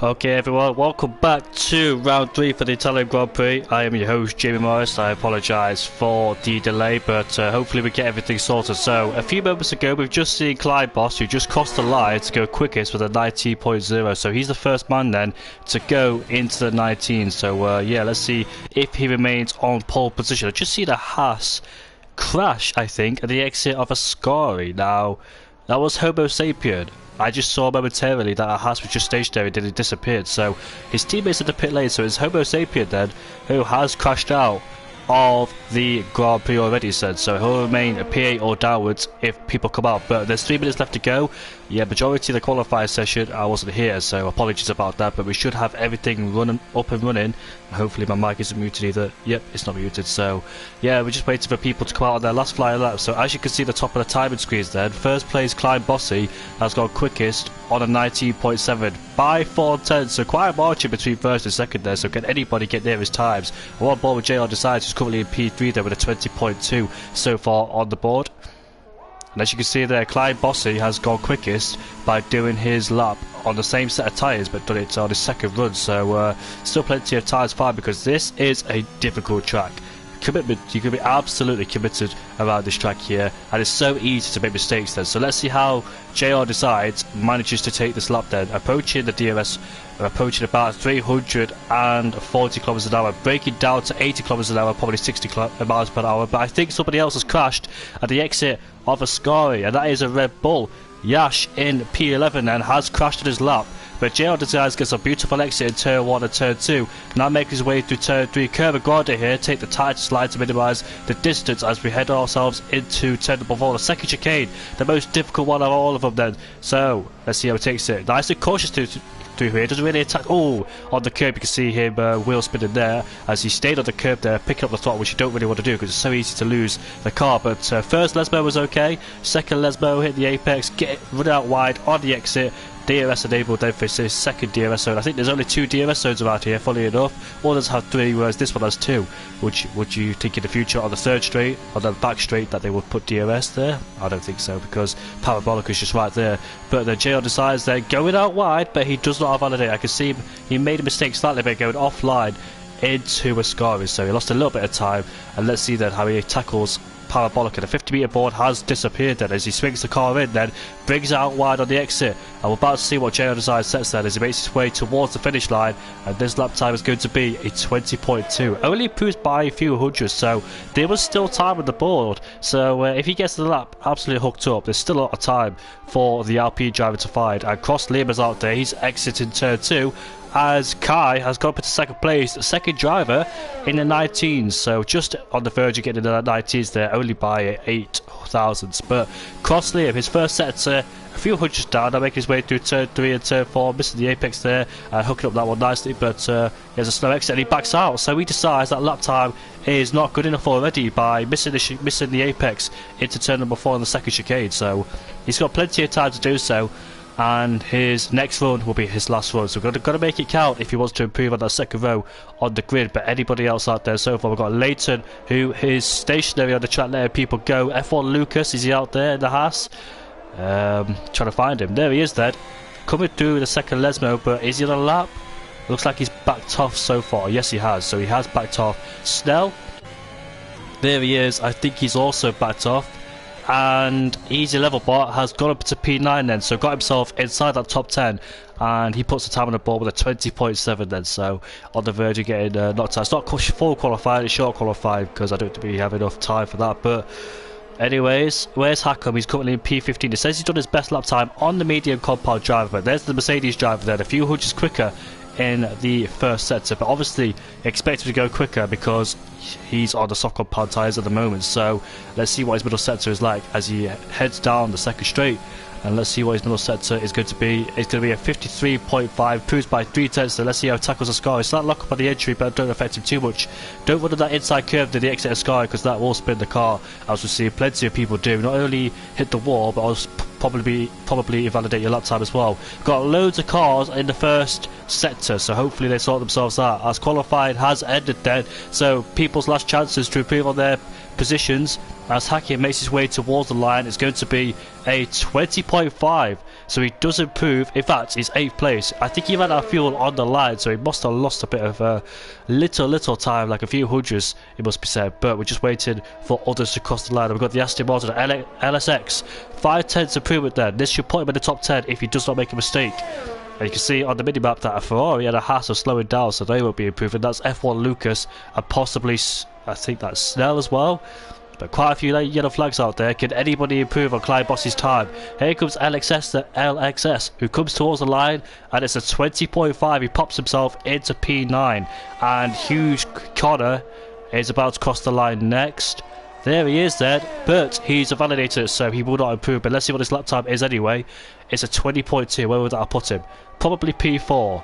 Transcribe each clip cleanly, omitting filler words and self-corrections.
Okay everyone, welcome back to round 3 for the Italian Grand Prix. I am your host Jamie Morris. I apologise for the delay, but hopefully we get everything sorted. So a few moments ago we've just seen Clyde Boss, who just crossed the line to go quickest with a 19.0, so he's the first man then to go into the 19. So yeah, let's see if he remains on pole position. I just see the Haas crash, I think, at the exit of Ascari. Now that was Homo Sapien. I just saw momentarily that our Haas was just stationary and then it disappeared. So his teammates at the pit lane, so it's Homo Sapien then, who has crashed out of the Grand Prix already said. So he'll remain a P8 or downwards if people come out. But there's 3 minutes left to go. Yeah, majority of the qualifier session I wasn't here, so apologies about that. But we should have everything up and running. Hopefully my mic isn't muted either. Yep, it's not muted. So yeah, we're just waiting for people to come out on their last flying lap. So as you can see the top of the timing screens then, first place Clyde Bossy has gone quickest on a 19.7 by 4:10. So quite a margin between first and second there. So can anybody get near his times? I'm on board with JR Decides, who's currently in P3 there with a 20.2 so far on the board. And as you can see there, Clyde Bossy has gone quickest by doing his lap on the same set of tyres, but done it on his second run. So still plenty of tyres fine, because this is a difficult track. Commitment, you can be absolutely committed around this track here, and it's so easy to make mistakes then. So let's see how JR Decides manages to take this lap then, approaching the DRS, approaching about 340 kilometers an hour, breaking down to 80 kilometers an hour, probably 60 miles per hour. But I think somebody else has crashed at the exit of Ascari, and that is a Red Bull. Yash in P11 and has crashed at his lap. But JR Decides gets a beautiful exit in turn 1 and turn 2. Now making his way through turn 3. Curve Grande here, take the tight slide to minimise the distance as we head ourselves into turn number 4. The second chicane, the most difficult one of all of them then. So let's see how he takes it. Nice and cautious through here, doesn't really attack. Oh, on the curb you can see him wheel spinning there as he stayed on the curb there, picking up the throttle, which you don't really want to do because it's so easy to lose the car. But first Lesmo was okay, second Lesmo hit the apex, run out wide on the exit. DRS enabled then for his second DRS zone. I think there's only 2 DRS zones around here, funny enough. Others have 3, whereas this one has 2. Would you think in the future on the third straight, on the back straight, that they would put DRS there? I don't think so, because Parabolic is just right there. But the JR Decides they're going out wide, but he does not have validate. I can see him, he made a mistake slightly by going offline into Ascari, so he lost a little bit of time. And let's see then how he tackles Parabolic, and the 50-metre board has disappeared then as he swings the car in, then brings it out wide on the exit. And we're about to see what JR Decides sets then as he makes his way towards the finish line, and this lap time is going to be a 20.2, only improved by a few hundreds, so there was still time on the board. So if he gets the lap absolutely hooked up, there's still a lot of time for the Alpine driver to find. And Cross Lima's out there, he's exiting turn 2 as Kai has gone up into second place, the second driver in the 19s, so just on the verge of getting into the 19s there, only by 8 thousandths. But Cross Liam, his first set a few hundreds down, now making his way through turn 3 and turn 4, missing the apex there, hooking up that one nicely, but he has a slow exit and he backs out. So he decides that lap time is not good enough already by missing the apex into turn number 4 on the second chicane. So he's got plenty of time to do so, and his next run will be his last run, so we've got to make it count if he wants to improve on that second row on the grid. But anybody else out there so far, we've got Leighton, who is stationary on the track letting people go. F1 Lucas, is he out there in the Haas? Trying to find him. There he is then, coming through the second Lesmo, but is he on a lap? Looks like he's backed off so far. Yes, he has, so he has backed off. Snell, there he is, I think he's also backed off. And Easy Level Bot has gone up to P9 then, so got himself inside that top 10, and he puts the time on the board with a 20.7 then, so on the verge of getting knocked out. It's not full qualified, it's short qualified, because I don't think we have enough time for that. But anyways, where's Hackham? He's currently in P15. It says he's done his best lap time on the medium compound driver, but there's the Mercedes driver there, a few hundreds quicker in the first sector, but obviously expect him to go quicker because he's on the soft compound tyres at the moment. So let's see what his middle sector is like as he heads down the second straight, and let's see what his middle sector is going to be. It's going to be a 53.5, proves by 3 tenths. So let's see how he tackles Ascari. Slight lock up on the entry, but don't affect him too much. Don't run on that inside curve to the exit of Ascari, because that will spin the car, as we see plenty of people do. Not only hit the wall, but also probably invalidate your lap time as well. Got loads of cars in the first sector, so hopefully they sort themselves out, as qualifying has ended then. So people's last chances to improve on their positions As Hakim makes his way towards the line, it's going to be a 20.5. So he does improve. In fact, he's 8th place. I think he ran out of fuel on the line, so he must have lost a bit of little time, like a few hundreds, it must be said. But we're just waiting for others to cross the line. We've got the Aston Martin LSX. 5/10 improvement there. This should put him in the top 10 if he does not make a mistake. And you can see on the minimap that a Ferrari and a Haas are slowing down, so they won't be improving. That's F1 Lucas and possibly, I think that's Snell as well. But quite a few yellow flags out there. Can anybody improve on Clyde Boss's time? Here comes LXS, who comes towards the line, and it's a 20.5. He pops himself into P9. And Hughes Connor is about to cross the line next. There he is then, but he's a validator, so he will not improve. But let's see what his lap time is anyway. It's a 20.2. Where would that put him? Probably P4.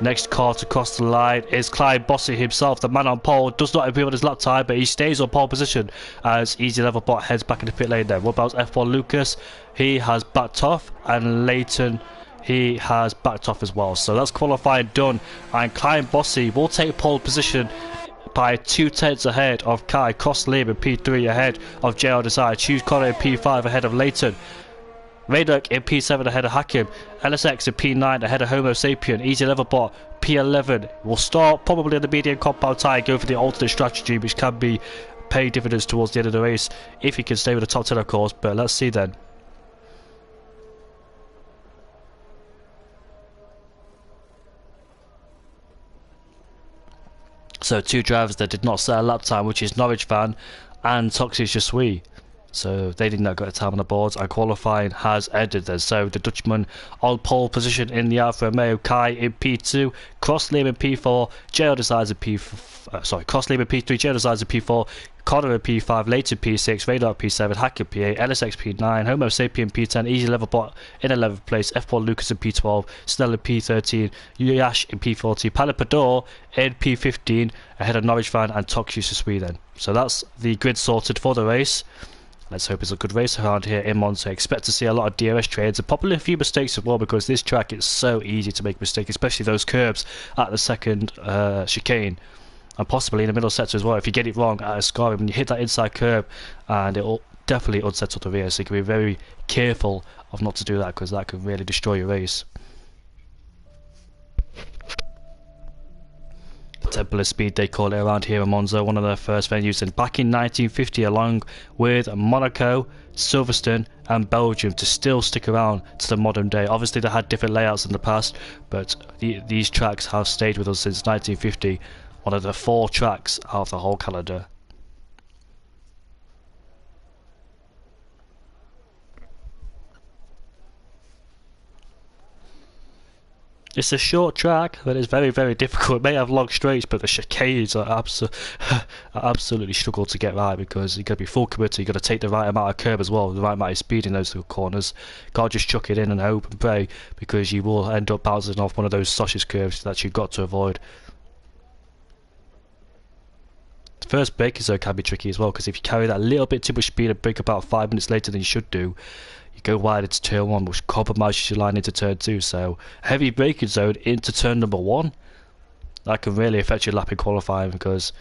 Next car to cross the line is Clyde Bossy himself. The man on pole does not improve on his lap time, but he stays on pole position as Easy Level Bot heads back in the pit lane there. What about F1 Lucas? He has backed off, and Leighton, he has backed off as well. So that's qualifying done, and Clyde Bossy will take pole position by 2/10 ahead of Kai Crossleam in P3, ahead of JR Desire. Choose Connor in P5 ahead of Leighton. Rayduk in P7 ahead of Hakim. LSX in P9 ahead of Homo Sapien. Easy Level Bot P11 will start probably on the medium compound tyre, go for the alternate strategy, which can be pay dividends towards the end of the race if he can stay with the top 10 of course, but let's see then. So two drivers that did not set a lap time, which is Norwich Van and Toxic Je Suis. So they did not get a time on the boards, and qualifying has ended then. So the Dutchman on pole position in the Alfa Romeo, Kai in P2, Crossleam in P4, JL Desires in Crossleam in P3, JL Desires in P4, Connor in P5, Leighton P6, Radar P7, Hacker P8, LSX P9, Homo Sapien P10, Easy Level Bot in 11th place, F1 Lucas in P12, Snell in P13, Yash in P14, Palapador in P15, ahead of Norwich Van and Toxic Je Suis then. So that's the grid sorted for the race. Let's hope it's a good race around here in Monza. Expect to see a lot of DRS trades and probably a few mistakes as well, because this track is so easy to make mistakes, especially those curbs at the second chicane and possibly in the middle sector as well. If you get it wrong at a scoring, when you hit that inside curb, and it'll definitely unsettle the rear, so you can be very careful of not to do that, because that can really destroy your race. Temple of Speed they call it around here in Monza, one of their first venues, and back in 1950 along with Monaco, Silverstone and Belgium to still stick around to the modern day. Obviously they had different layouts in the past, but these tracks have stayed with us since 1950, one of the 4 tracks out of the whole calendar. It's a short track, but it's very, very difficult. It may have long straights, but the chicanes are absolutely struggle to get right, because you've got to be full committed, you've got to take the right amount of curb as well, the right amount of speed in those little corners. Can't just chuck it in and hope and pray, because you will end up bouncing off one of those sausage curves that you've got to avoid. The first braking zone can be tricky as well, because if you carry that little bit too much speed and brake about 5 minutes later than you should do, you go wide into turn 1, which compromises your line into turn 2. So heavy braking zone into turn number 1, that can really affect your lap in qualifying, because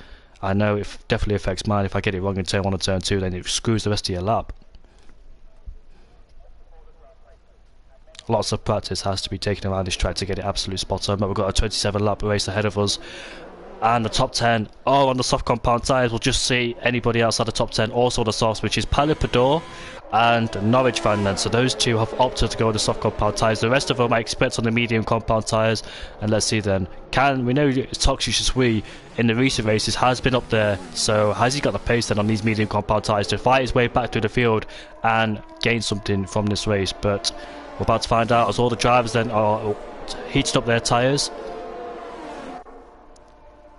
I know it definitely affects mine. If I get it wrong in turn 1 or turn 2, then it screws the rest of your lap. Lots of practice has to be taken around this track to get it absolutely spot on, but we've got a 27 lap race ahead of us, and the top 10 are on the soft compound tyres. We'll just see anybody outside the top 10 also on the softs, which is Palapador and Norwich Van then. So those two have opted to go on the soft compound tyres. The rest of them I expect on the medium compound tyres, and let's see then. We know Toxic Je Suis in the recent races has been up there, so has he got the pace then on these medium compound tyres to fight his way back through the field and gain something from this race? But we're about to find out, as all the drivers then are heating up their tyres.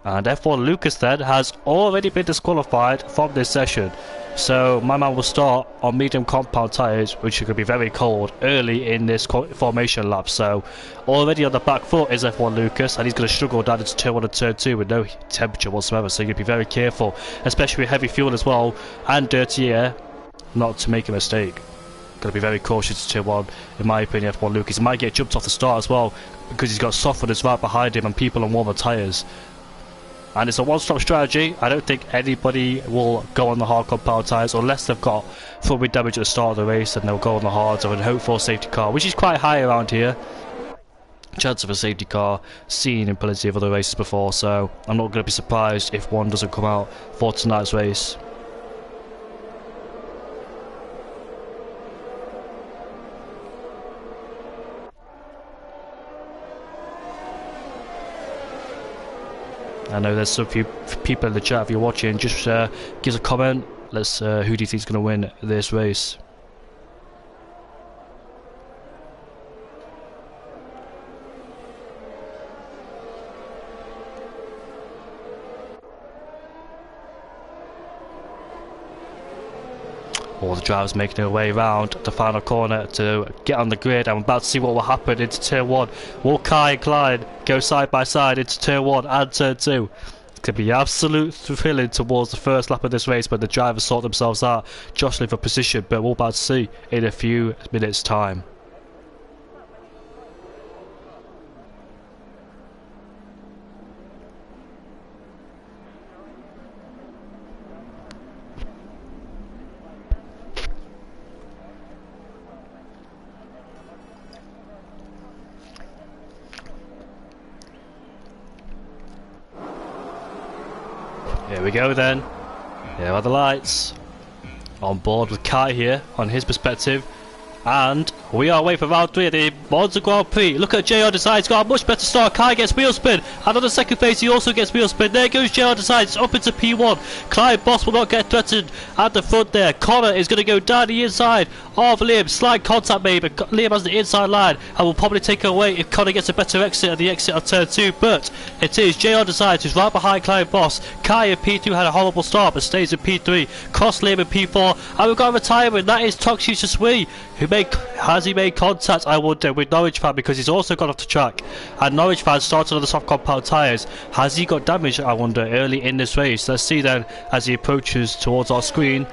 And F1 Lucas then has already been disqualified from this session, so my man will start on medium compound tyres, which are going to be very cold early in this formation lap. So already on the back foot is F1 Lucas, and he's going to struggle down into turn 1 and turn 2 with no temperature whatsoever, so you're going to be very careful, especially with heavy fuel as well and dirty air, not to make a mistake. Got to be very cautious to turn 1, in my opinion. F1 Lucas, he might get jumped off the start as well, because he's got soft runners right behind him and people on warmer tyres. And it's a one-stop strategy. I don't think anybody will go on the hard compound tyres unless they've got front wing damage at the start of the race, and they'll go on the hards and hope for a safety car, which is quite high around here. Chance of a safety car seen in plenty of other races before, so I'm not going to be surprised if one doesn't come out for tonight's race. I know there's some few people in the chat. If you're watching, just give us a comment. Let's who do you think is going to win this race? All the drivers making their way around the final corner to get on the grid. I'm about to see what will happen into turn 1. Will Kai and Clyde go side by side into turn 1 and turn 2? It could be absolute thrilling towards the first lap of this race, but the drivers sort themselves out, jostling for position. But we're about to see in a few minutes' time. Here we go then. Here are the lights. On board with Kai here, on his perspective. And we are away for round 3 of the Monza Grand Prix. Look at JR Decides, got a much better start. Kai gets wheel spin, and on the second phase he also gets wheel spin. There goes JR Decides up into P1. Clyde Boss will not get threatened at the front there. Connor is going to go down the inside of Liam. Slight contact made, but Liam has the inside line and will probably take it away if Connor gets a better exit at the exit of turn 2. But it is JR Decides who's right behind Clyde Boss. Kai in P2 had a horrible start but stays in P3. Cross Liam in P4, and we've got a retirement. That is Toxic Sui, who has he made contact, I wonder, with Norwich fan, because he's also gone off the track. And Norwich fan started on the soft compound tyres. Has he got damage, I wonder, early in this race? Let's see then as he approaches towards our screen.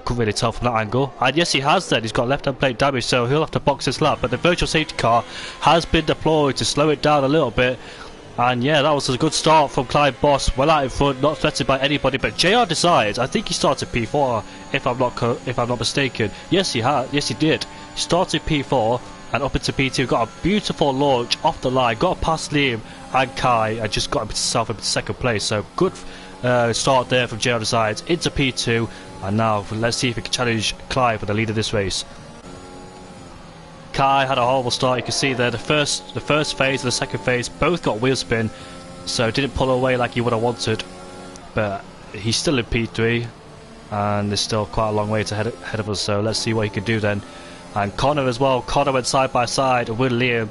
Couldn't really tell from that angle. And yes, he has then. He's got left hand plate damage, so he'll have to box this lap. But the virtual safety car has been deployed to slow it down a little bit. And yeah, that was a good start from Clyde Boss, well out in front, not threatened by anybody. But JR Decides, I think he started P4 if I'm not mistaken. Yes, he did. He started P4 and up into P2, got a beautiful launch off the line, got past Liam and Kai, and just got himself into second place. So good start there from JR Decides into P2, and now let's see if he can challenge Clyde for the lead of this race. Kai had a horrible start. You can see there the first phase and the second phase both got wheel spin, so didn't pull away like he would have wanted. But he's still in P3, and there's still quite a long way to ahead of us. So let's see what he can do then. And Connor as well. Connor went side by side with Liam.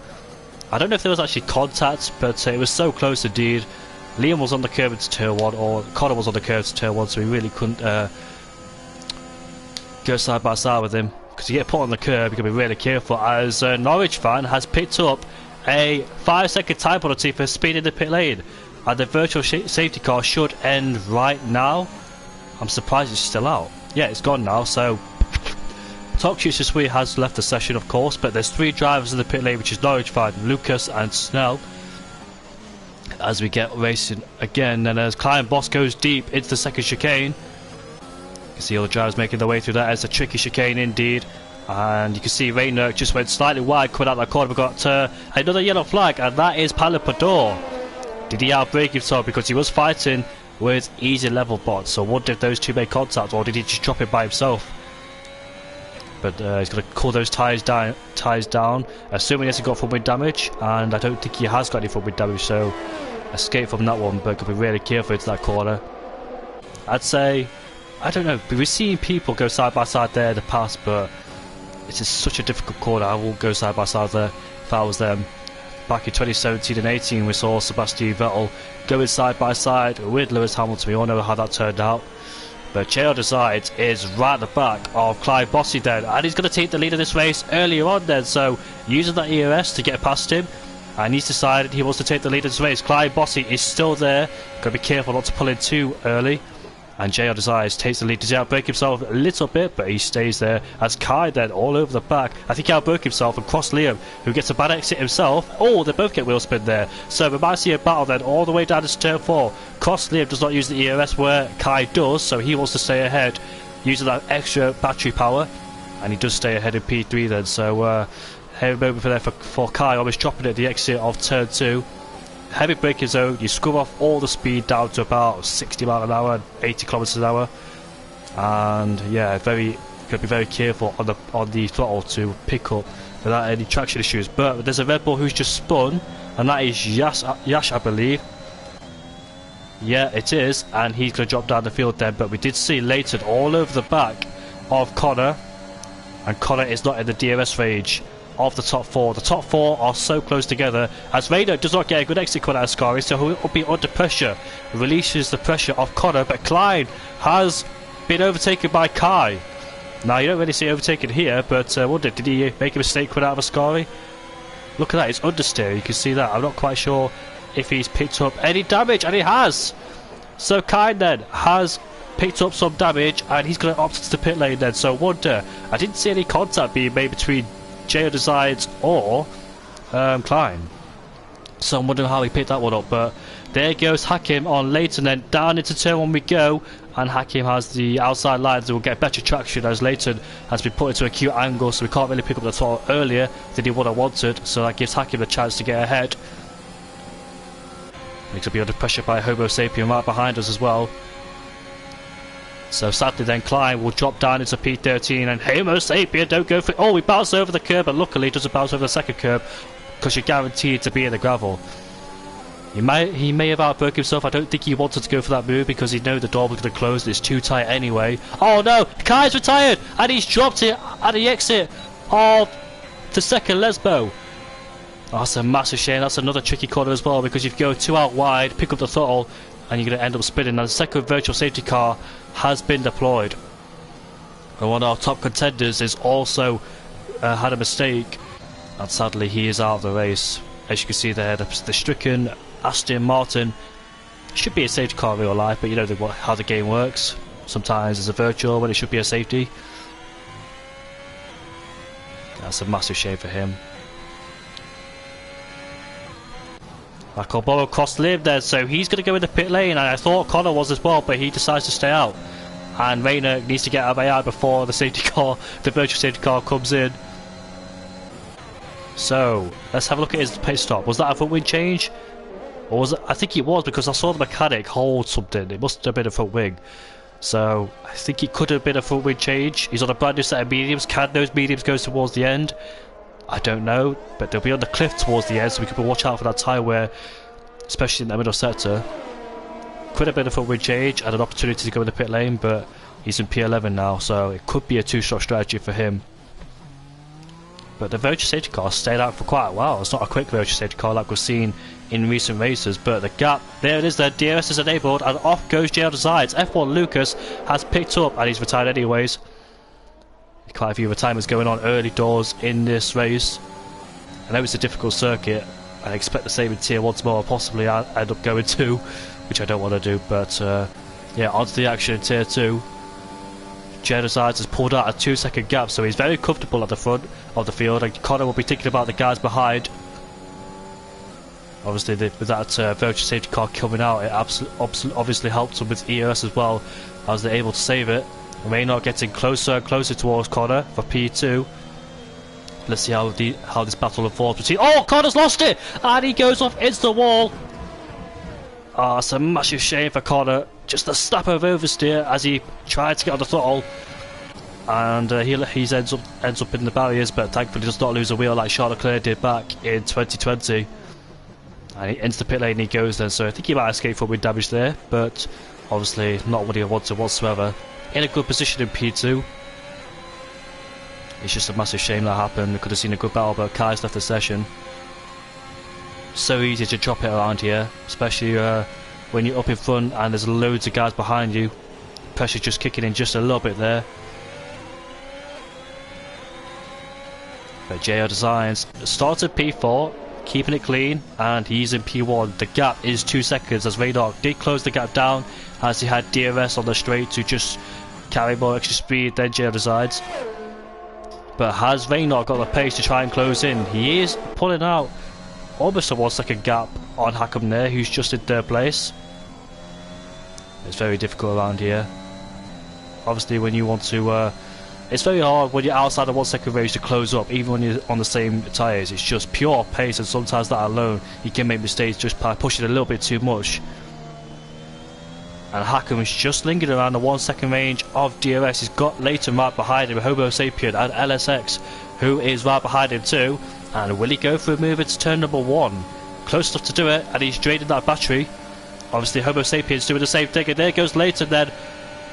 I don't know if there was actually contact, but it was so close indeed. Liam was on the curve into turn 1, or Connor was on the curve to turn 1, so he really couldn't go side by side with him. Because you get put on the curb, you can be really careful. As Norwich fan has picked up a 5-second time penalty for speed in the pit lane, and the virtual safety car should end right now. I'm surprised it's still out. Yeah, it's gone now. So Toxic Sui has left the session, of course, but there's 3 drivers in the pit lane, which is Norwich fan, Lucas and Snell. As we get racing again, and as Clyde Boss goes deep into the second chicane. You can see all the drivers making their way through that. It's a tricky chicane indeed, and you can see Rainer just went slightly wide coming out that corner. We've got another yellow flag, and that is Palapador. Did he outbrake himself because he was fighting with easy level bots? So what if those two made contact, or did he just drop it by himself? But he's going to cool those tyres down, assuming he hasn't got front wing damage, and I don't think he has got any front wing damage, so escape from that one, but could be really careful into that corner. I'd say, I don't know, we've seen people go side by side there in the past, but it's just such a difficult corner. I won't go side by side there if I was them. Back in 2017 and 18 we saw Sebastian Vettel going side by side with Lewis Hamilton. We all know how that turned out. But JR Decides is right at the back of Clyde Bossy then, and he's going to take the lead of this race earlier on then, so using that ERS to get past him, and he's decided he wants to take the lead of this race. Clyde Bossy is still there, got to be careful not to pull in too early. And Jay on his eyes takes the lead. Does he outbrake himself a little bit, but he stays there. As Kai then all over the back. I think he outbroke himself and crossed Liam, who gets a bad exit himself. Oh, they both get wheel spin there. So we might see a battle then all the way down to turn 4. Cross Liam does not use the ERS where Kai does, so he wants to stay ahead using that extra battery power. And he does stay ahead in P3 then. So heavy moment for Kai, almost dropping at the exit of turn 2. Heavy braking zone, you scrub off all the speed down to about 60 miles an hour, 80 kilometers an hour, and yeah, got to be very careful on the throttle to pick up without any traction issues. But there's a Red Bull who's just spun, and that is Yash, I believe. Yeah, it is, and he's going to drop down the field then. But we did see Leighton all over the back of Connor, and Connor is not in the DRS range of the top 4. The top 4 are so close together, as Rayner does not get a good exit cut out of Scary, so he'll be under pressure. Releases the pressure of Connor, but Klein has been overtaken by Kai. Now you don't really see overtaken here, but did he make a mistake cut out of Ascari? Look at that, it's understeer, you can see that. I'm not quite sure if he's picked up any damage, and he has. So Kai then has picked up some damage, and he's going to opt to the pit lane then. So wonder, I didn't see any contact being made between J Designs or Klein, so I'm wondering how he picked that one up. But there goes Hakim on Leighton, then down into turn 1 we go, and Hakim has the outside lines that will get better traction as Leighton has been put into a acute angle, so we can't really pick up the throttle earlier than he would have wanted, so that gives Hakim a chance to get ahead. He could be under pressure by Homo Sapien right behind us as well. So sadly then Klein will drop down into P13, and Homo Sapien don't go for it. Oh, we bounce over the curb, and luckily he doesn't bounce over the second curb, because you're guaranteed to be in the gravel. He may have outbroke himself. I don't think he wanted to go for that move because he knew the door was going to close and it's too tight anyway. Oh no, Kai's retired, and he's dropped it at the exit of the second Lesbo. Oh, that's a massive shame. That's another tricky corner as well, because if you go 2 out wide, pick up the throttle, and you're going to end up spinning. And the second virtual safety car has been deployed, and one of our top contenders is also had a mistake, and sadly he is out of the race. As you can see there, the stricken Aston Martin should be a safety car in real life, but you know how the game works. Sometimes it's a virtual when it should be a safety. That's a massive shame for him. Michael crossed Liam there, so he's going to go in the pit lane, and I thought Connor was as well, but he decides to stay out. And Rayner needs to get out of AI before the safety car, the virtual safety car, comes in. So let's have a look at his pit stop. Was that a front wing change? Or was it? I think it was, because I saw the mechanic hold something. It must have been a front wing. So I think it could have been a front wing change. He's on a brand new set of mediums. Can those mediums go towards the end? I don't know, but they'll be on the cliff towards the end, so we can watch out for that tyre wear, especially in the middle sector. Could have been a front wing change and an opportunity to go in the pit lane, but he's in P11 now, so it could be a two-shot strategy for him. But the virtual safety car stayed out for quite a while. It's not a quick virtual safety car like we've seen in recent races, but the gap, there it is, the DRS is enabled, and off goes JL Designs. F1 Lucas has picked up, and he's retired anyways. Quite a few retirements going on early doors in this race. I know it's a difficult circuit. I expect the same in Tier 1 tomorrow. Possibly I'll end up going 2, which I don't want to do, but yeah, onto the action in Tier 2. JL Designs has pulled out a 2-second gap, so he's very comfortable at the front of the field, and Connor will be thinking about the guys behind. Obviously with that virtual safety car coming out, it obviously helped them with EOS as well, as they're able to save it. Maynard getting closer and closer towards Connor for P2. Let's see how this battle unfolds between... Oh, Connor's lost it! And he goes off into the wall. Ah, it's a massive shame for Connor. Just a snap of oversteer as he tried to get on the throttle. And he ends up in the barriers, but thankfully does not lose a wheel like Charles Leclerc did back in 2020. And he enters the pit lane and he goes then, so I think he might escape from wind damage there, but obviously not what he wanted whatsoever. In a good position in P2. It's just a massive shame that happened. We could have seen a good battle, but Kai's left the session. So easy to drop it around here, especially when you're up in front and there's loads of guys behind you. Pressure's just kicking in just a little bit there. But JL Designs started P4, keeping it clean, and he's in P1. The gap is 2 seconds as Raynoch did close the gap down as he had DRS on the straight to just carry more extra speed than Jail decides. But has Raynoch got the pace to try and close in? He is pulling out almost a 1 second gap on Hackam there, who's just in 3rd place. It's very difficult around here. Obviously when you want to it's very hard when you're outside the 1 second range to close up, even when you're on the same tyres. It's just pure pace, and sometimes that alone you can make mistakes just by pushing a little bit too much. And Hackam is just lingering around the 1 second range of DRS. He's got Leighton right behind him, Homo Sapien and LSX, who is right behind him too. And will he go for a move into turn number 1? Close enough to do it, and he's draining that battery. Obviously Homo Sapiens doing the same thing, and there goes Leighton then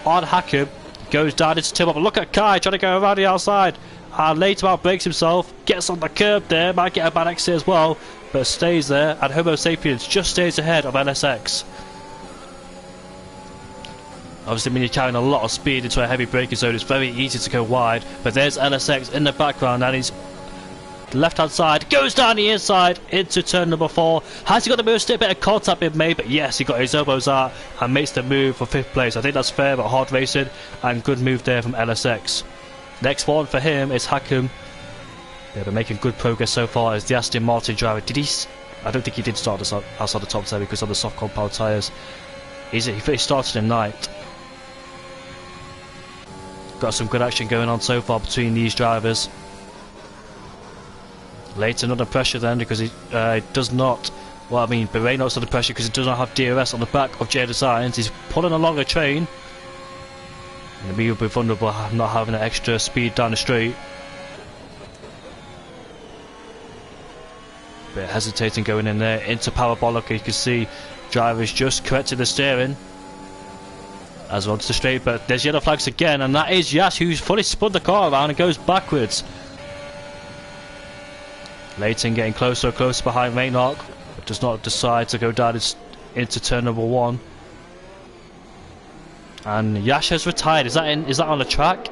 on Hackam. Goes down into turn 1. Look at Kai trying to go around the outside. And Leighton outbreaks himself, gets on the curb there, might get a bad exit as well, but stays there, and Homo Sapiens just stays ahead of LSX. Obviously when you're carrying a lot of speed into a heavy braking zone, it's very easy to go wide, but there's LSX in the background, and he's left hand side, goes down the inside into turn number 4. Has he got the move? Still a bit of contact being made, but yes, he got his elbows out and makes the move for 5th place. I think that's fair, but hard racing and good move there from LSX. Next one for him is Hackam. They've been making good progress so far as the Aston Martin driver. Did he? I don't think he did start outside the top 10 because of the soft compound tyres. He started in 9th. Got some good action going on so far between these drivers. Leighton under pressure then because he does not, well I mean Raynoch's under pressure because he does not have DRS on the back of J Designs. He's pulling along a train, and he will be vulnerable not having an extra speed down the straight. Bit hesitating going in there into parabolic. You can see drivers just correcting the steering as well to the straight, but there's yellow flags again, and that is Yash who's fully spun the car around and goes backwards. Leighton getting closer and closer behind Raynoch, but does not decide to go down into turn number 1. And Yash has retired. Is that on the track?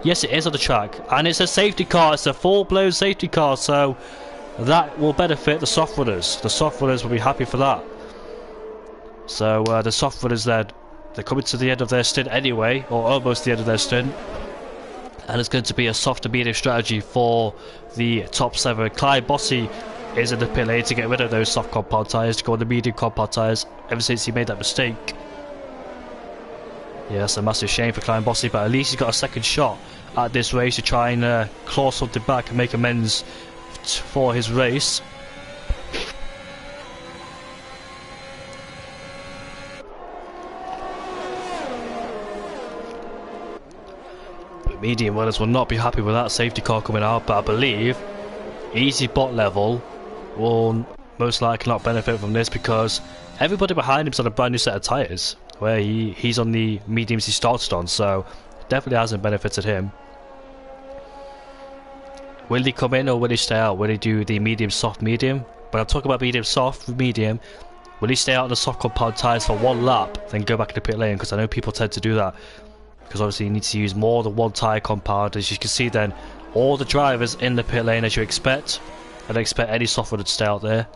Yes, it is on the track, and it's a safety car. It's a full-blown safety car, so that will benefit the soft runners. The soft runners will be happy for that. So the soft runners they're coming to the end of their stint anyway, or almost the end of their stint. And it's going to be a soft to medium strategy for the top 7. Clyde Bossy is in the pit lane to get rid of those soft compound tyres to go on the medium compound tyres ever since he made that mistake. Yeah, that's a massive shame for Clyde Bossy, but at least he's got a second shot at this race to try and claw something back and make amends for his race. Medium runners will not be happy with that safety car coming out, but I believe easy bot level will most likely not benefit from this because everybody behind him's on a brand new set of tyres, where he's on the mediums he started on, so it definitely hasn't benefited him. Will he come in or will he stay out? Will he do the medium soft medium? But I'm talking about medium soft medium. Will he stay out on the soft compound tyres for 1 lap, then go back in the pit lane? Because I know people tend to do that. Because obviously you need to use more than 1 tyre compound. As you can see then, all the drivers in the pit lane as you expect. I don't expect any soft runner to stay out there.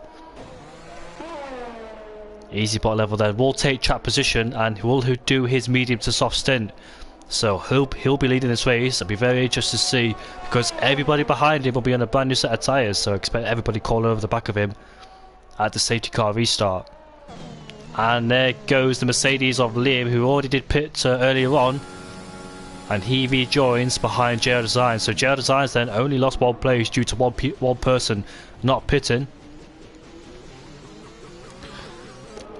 Easy bot level then will take track position and will do his medium to soft stint. So he'll be leading this race. I'll be very interested to see, because everybody behind him will be on a brand new set of tyres, so expect everybody calling over the back of him at the safety car restart. And there goes the Mercedes of Liam, who already did pit earlier on, and he rejoins behind JL Designs. So JL Designs then only lost 1 place due to one person not pitting.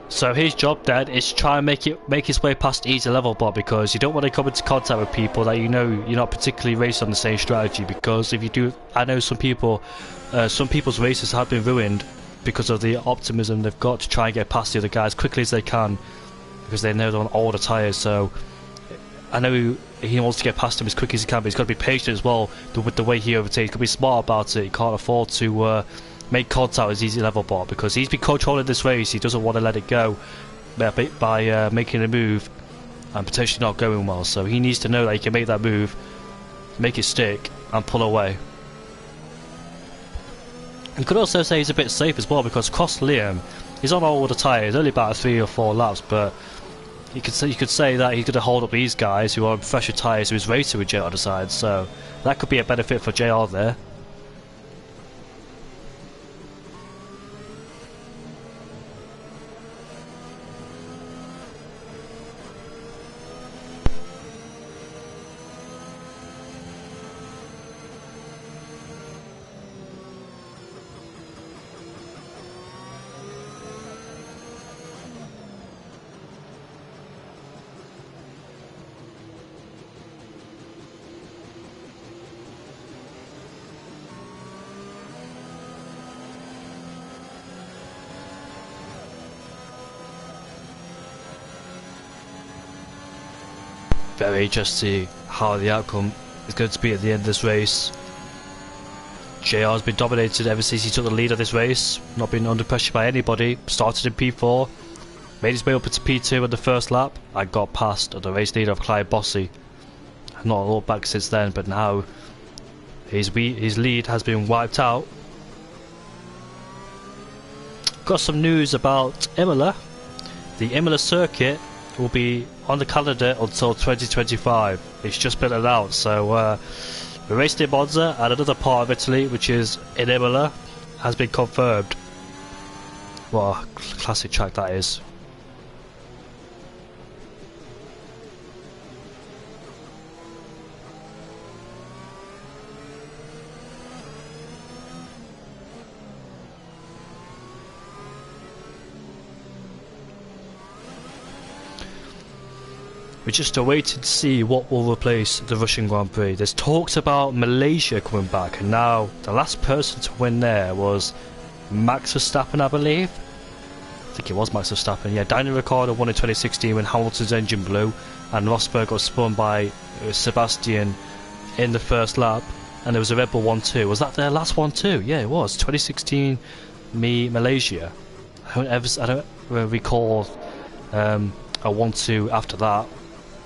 So his job then is to try and make his way past easy level bot, because you don't want to come into contact with people that you know you're not particularly racing on the same strategy. Because if you do, I know some people's races have been ruined because of the optimism they've got to try and get past the other guys as quickly as they can, because they know they're on older tyres. So I know he wants to get past him as quick as he can, but he's got to be patient as well with the way he overtakes. He's got to be smart about it. He can't afford to make contact with his easy level bot, because he's been controlling this race. He doesn't want to let it go by making a move and potentially not going well. So he needs to know that he can make that move, make it stick and pull away. You could also say he's a bit safe as well, because Cross Liam, he's on older tyres, only about 3 or 4 laps, but you could say that he's going to hold up these guys who are on fresher tyres who's racing with JR on the side, so that could be a benefit for JR there. Very interested to see how the outcome is going to be at the end of this race. JR has been dominated ever since he took the lead of this race, not been under pressure by anybody. Started in P4, made his way up into P2 on the first lap, and got past the race leader of Clyde Bossy. Not looked back since then, but now his lead has been wiped out. Got some news about Imola. The Imola circuit will be on the calendar until 2025. It's just been announced, so we're racing in Monza, and another part of Italy, which is in Imola, has been confirmed. What a classic track that is. We're just awaiting to see what will replace the Russian Grand Prix. There's talks about Malaysia coming back, and now the last person to win there was Max Verstappen, I believe. I think it was Max Verstappen. Yeah, Daniel Ricciardo won in 2016 when Hamilton's engine blew, and Rosberg got spun by Sebastian in the first lap, and there was a Red Bull 1-2. Was that their last one too? Yeah, it was. 2016 Malaysia. I don't recall a 1-2 after that.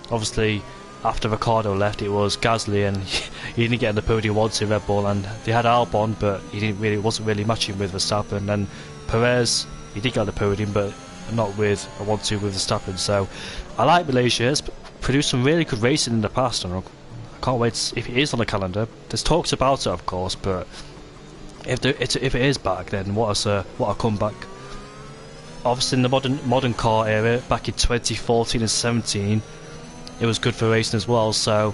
Obviously, after Ricciardo left, it was Gasly, and he didn't get in the podium once in Red Bull, and they had Albon, but he wasn't really matching with Verstappen. And Perez, he did get on the podium, but not with a 1-2 with Verstappen. So I like Malaysia. It's produced some really good racing in the past, and I can't wait if it is on the calendar. There's talks about it, of course, but if it is back, then what a comeback. Obviously, in the modern car era, back in 2014 and 17. It was good for racing as well, so,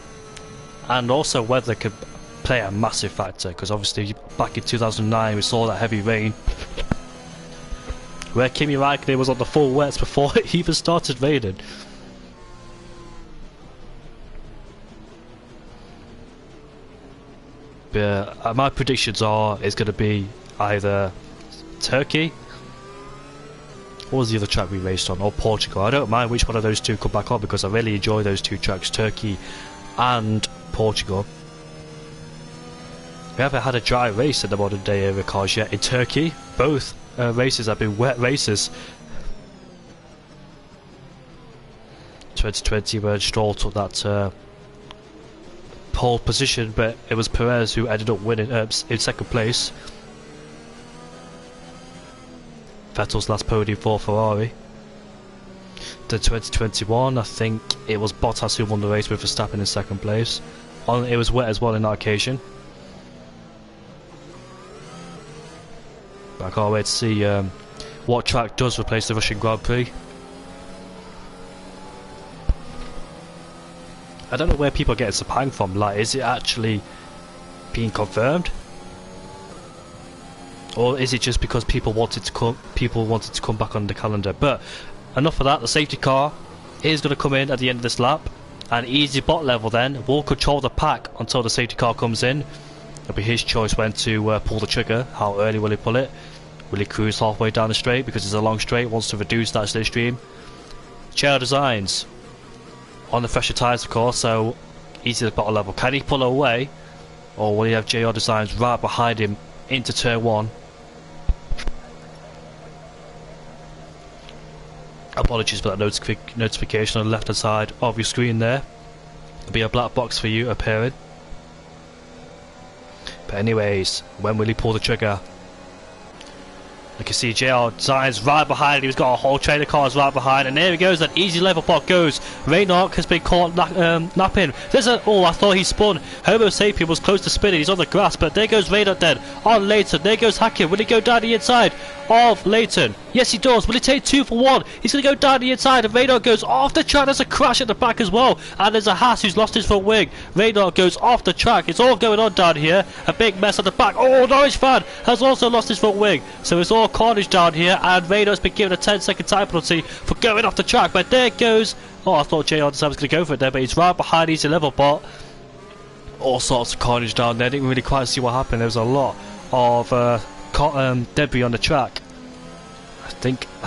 and also weather could play a massive factor, because obviously back in 2009 we saw that heavy rain where Kimi Raikkonen was on the full wets before it even started raining. But my predictions are it's going to be either Turkey. What was the other track we raced on? Or Portugal. I don't mind which one of those two come back on, because I really enjoy those two tracks, Turkey and Portugal. We haven't had a dry race in the modern day era cars yet in Turkey. Both races have been wet races. 2020 where Stroll took that pole position, but it was Perez who ended up winning in second place. Vettel's last podium for Ferrari. Then 2021, I think it was Bottas who won the race with Verstappen in second place. It was wet as well in that occasion. I can't wait to see what track does replace the Russian Grand Prix. I don't know where people are getting Sepang from. Like, is it actually being confirmed? Or is it just because people wanted to come back on the calendar? But enough of that. The safety car is going to come in at the end of this lap, and easy bot level then will control the pack until the safety car comes in. It'll be his choice when to pull the trigger. How early will he pull it? Will he cruise halfway down the straight because it's a long straight? Wants to reduce that slipstream. Chair designs on the fresher tyres, of course, so easy bottom level. Can he pull away, or will he have JR designs right behind him into turn 1? Apologies for that notification on the left hand side of your screen there. There'll be a black box for you appearing. But anyways, when will he pull the trigger? You can see JR Designs right behind him. He's got a whole train of cars right behind. And there he goes. That easy level pot goes. Raynor has been caught napping. There's a... Oh, I thought he spun. Homo sapien was close to spinning. He's on the grass. But there goes Raynor then. On Leighton. There goes Hackett. Will he go down the inside of Leighton? Yes, he does. Will he take 2 for 1? He's going to go down the inside. And Raynor goes off the track. There's a crash at the back as well. And there's a Haas who's lost his front wing. Raynor goes off the track. It's all going on down here. A big mess at the back. Oh, Norwich fan has also lost his front wing. So it's all carnage down here. And Raynor's been given a 10-second time penalty for going off the track. But there goes... Oh, I thought JR Design was going to go for it there, but he's right behind Easy Level Bot. All sorts of carnage down there. Didn't really quite see what happened. There was a lot of debris on the track. I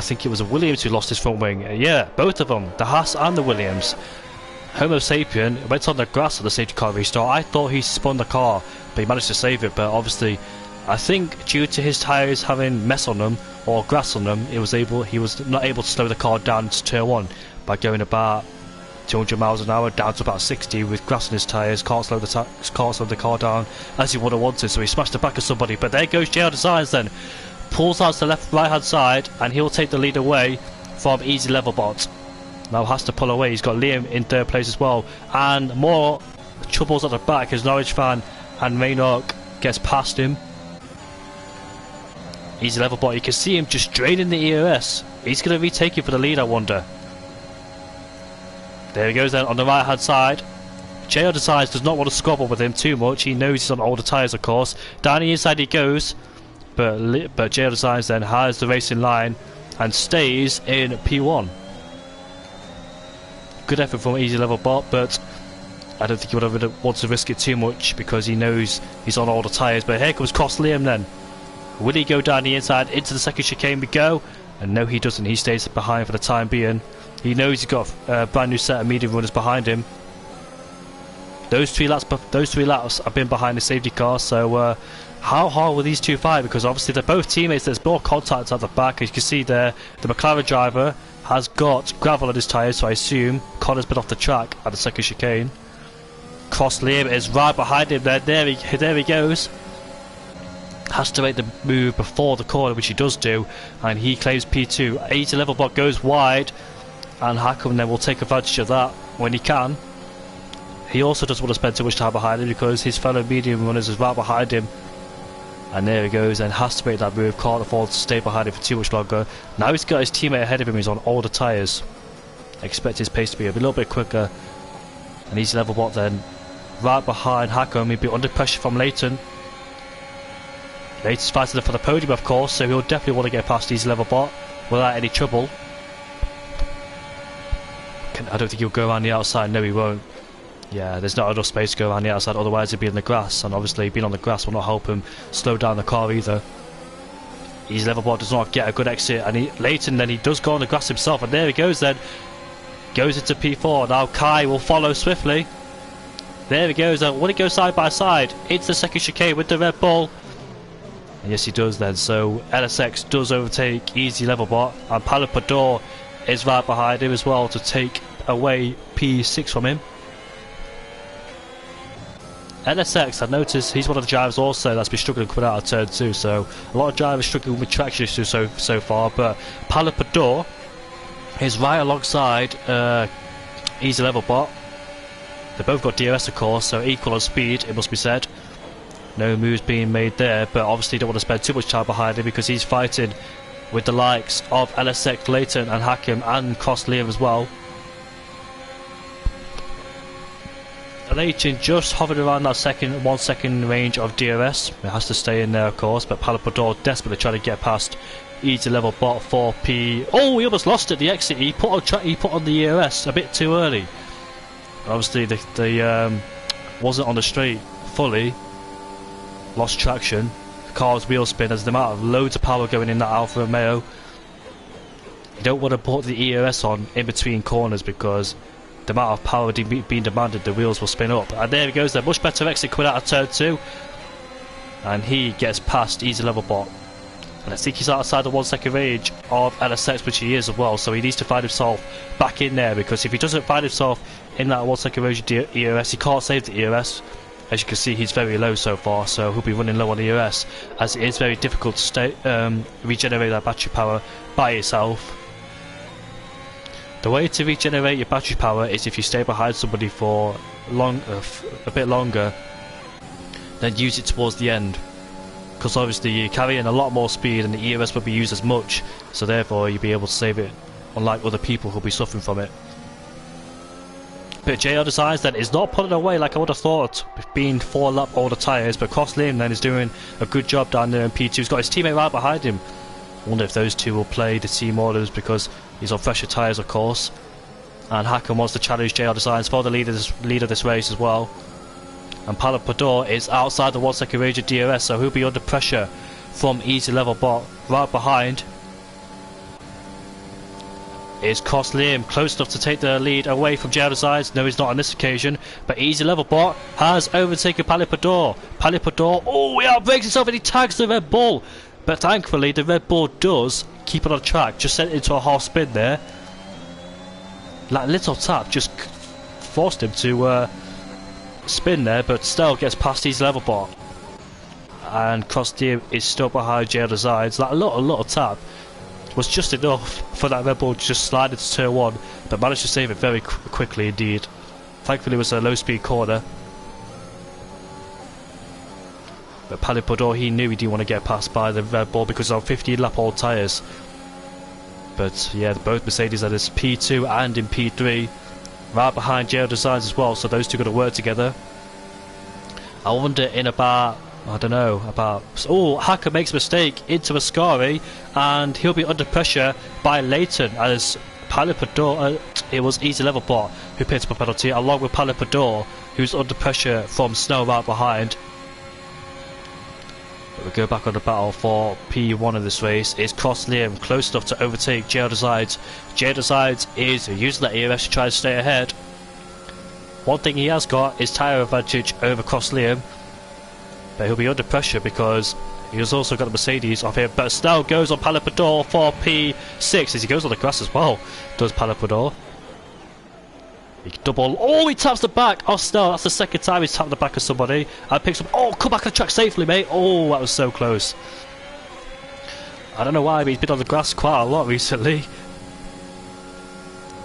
think it was a Williams who lost his front wing. Yeah, both of them, the Haas and the Williams. Homo sapien went on the grass on the safety car restart. I thought he spun the car, but he managed to save it. But obviously, I think due to his tyres having mess on them or grass on them, he was not able to slow the car down to turn 1 by going about 200 miles an hour down to about 60 with grass on his tyres. Can't slow the car down as he would have wanted, so he smashed the back of somebody. But there goes JR Designs then, pulls out to the right hand side, and he'll take the lead away from Easy Level Bot. Now has to pull away. He's got Liam in 3rd place as well, and more troubles at the back as Norwich fan and Raynor gets past him. Easy Level Bot, you can see him just draining the EOS. He's going to retake it for the lead, I wonder. There he goes then on the right hand side. JR Designs does not want to squabble with him too much. He knows he's on older tyres, of course. Down the inside he goes, but JR Designs then has the racing line and stays in P1. Good effort from Easy Level Bot, but I don't think he would have wanted to risk it too much because he knows he's on older tyres. But here comes Cross Liam then. Will he go down the inside into the second chicane we go? And no, he doesn't. He stays behind for the time being. He knows he's got a brand new set of medium runners behind him. Those three laps have been behind the safety car. So how hard will these two fight? Because obviously they're both teammates. There's more contact at the back. As you can see there, the McLaren driver has got gravel on his tyres, so I assume Connor's been off the track at the second chicane. Cross Liam is right behind him there. There he goes. Has to make the move before the corner, which he does do, and he claims P2. Easy Level Bot goes wide, and Hackam then will take advantage of that when he can. He also doesn't want to spend too much time behind him because his fellow medium runners is right behind him. And there he goes, and has to make that move. Can't afford to stay behind him for too much longer. Now he's got his teammate ahead of him. He's on older tyres. Expect his pace to be a little bit quicker. And Easy Level Bot then right behind Hackam. He'll be under pressure from Leighton. Leighton's fighting for the podium, of course, so he'll definitely want to get past Easy Level Bot without any trouble. I don't think he'll go around the outside. No, he won't. Yeah, there's not enough space to go around the outside, otherwise he'd be in the grass, and obviously being on the grass will not help him slow down the car either. Easy Level Bot does not get a good exit, and Leighton then he does go on the grass himself, and there he goes then. Goes into P4. Now Kai will follow swiftly. There he goes then. Will he go side by side into the second chicane with the Red Bull? And yes, he does then. So LSX does overtake Easy Level Bot, and Palapador is right behind him as well to take away P6 from him. LSX, I've noticed he's one of the drivers also that's been struggling coming out of turn 2, so a lot of drivers struggling with traction issues so far, but Palapador is right alongside Easy Level Bot. They both got DRS of course, so equal on speed, it must be said. No moves being made there, but obviously don't want to spend too much time behind him because he's fighting with the likes of LSX, Leighton and Hackam and Cross Liam as well. Leighton just hovering around that 1 second range of DRS. It has to stay in there of course, but Palapador desperately trying to get past Easy Level Bot for P. Oh, he almost lost it, the exit. He put on the EOS a bit too early. Obviously they wasn't on the straight fully. Lost traction. The car's wheel spin. There's the amount of loads of power going in that Alfa Romeo. You don't want to put the EOS on in between corners because the amount of power being demanded, the wheels will spin up. And there he goes, there much better exit coming out of turn 2, and he gets past Easy Level Bot. And I think he's outside the 1 second range of LSX, which he is as well, so he needs to find himself back in there, because if he doesn't find himself in that 1 second range of EOS, he can't save the EOS. As you can see, he's very low so far, so he'll be running low on EOS, as it is very difficult to regenerate that battery power by itself. The way to regenerate your battery power is if you stay behind somebody for a bit longer, then use it towards the end, because obviously you're carrying a lot more speed and the EOS won't be used as much, so therefore you'll be able to save it, unlike other people who'll be suffering from it. But JR Designs then is not pulling away like I would have thought, being 4 lap older tyres, but Cross Liam then is doing a good job down there in P2. He's got his teammate right behind him. I wonder if those two will play the team orders, because he's on fresher tyres of course. And Hacken wants to challenge JR Designs for the lead of this race as well. And Palapador is outside the 1 second range of DRS, so he'll be under pressure from Easy Level Bot. Right behind is Cross Liam, close enough to take the lead away from JR Designs. No, he's not on this occasion, but Easy Level Bot has overtaken Palapador. Palapador, oh, he outbrakes himself and he tags the Red Bull. But thankfully the Red Bull does keep it on track, just sent it into a half spin there. That little tap just forced him to spin there, but still gets past his level bot. And Cross Liam is still behind JR Designs. That little tap was just enough for that Red Bull to just slide into turn 1, but managed to save it very quickly indeed. Thankfully it was a low speed corner. But Palapador, he knew he didn't want to get passed by the Red Bull because of 15 lap old tyres. But yeah, both Mercedes that is P2 and in P3, right behind JR Designs as well, so those two got to work together. I wonder in about, I don't know, about... Oh, Hacker makes a mistake into Ascari, and he'll be under pressure by Leighton, as Palapador, it was Easy Level Bot who picked up a penalty, along with Palapador, who's under pressure from Snow right behind. But we go back on the battle for P1 of this race. Is Cross Liam close enough to overtake JR Designs? JR Designs is using that EOS to try to stay ahead. One thing he has got is tyre advantage over Cross Liam, but he'll be under pressure because he has also got the Mercedes off him. But Snell goes on Palapador for P6 as he goes on the grass as well, does Palapador. He double, oh, he taps the back. Oh, Snell, that's the second time he's tapped the back of somebody and picks up. Oh, come back on the track safely, mate. Oh, that was so close. I don't know why, but he's been on the grass quite a lot recently.